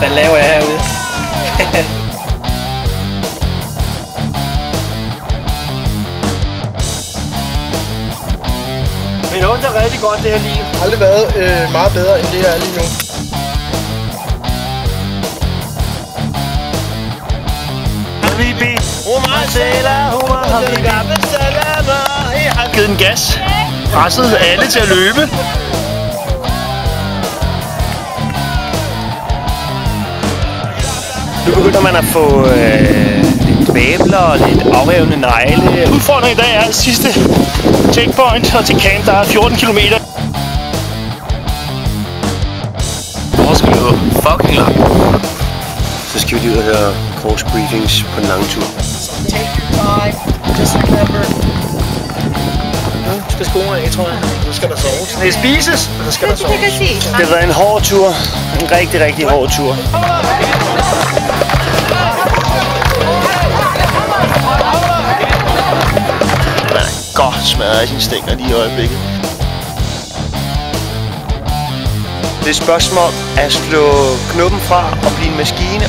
Hvad laver jeg herude? Men det er rigtig godt, det her liv. Det har aldrig været meget bedre, end det er lige nu. Habibi, Omar Salah, Omar Habibi. Jeg har givet den gas. Presset alle til at løbe. Nu begynder man at få lidt babler og lidt afrevne negle. Udfordringen i dag er sidste checkpoint, og til camp der er 14 kilometer. Hvor skal vi gå? Fucking langt. Så skal vi lige ud og høre course briefings på den lange tur. Take your time. Just remember. Nu skal skoene af, tror jeg. Nu skal der soves. Det spises, og så skal der soves. Det har været en hård tur. En rigtig, rigtig hård tur. Man er godt smadret af sine stænger lige i øjeblikket. Det er et spørgsmål at slå knuppen fra og blive en maskine.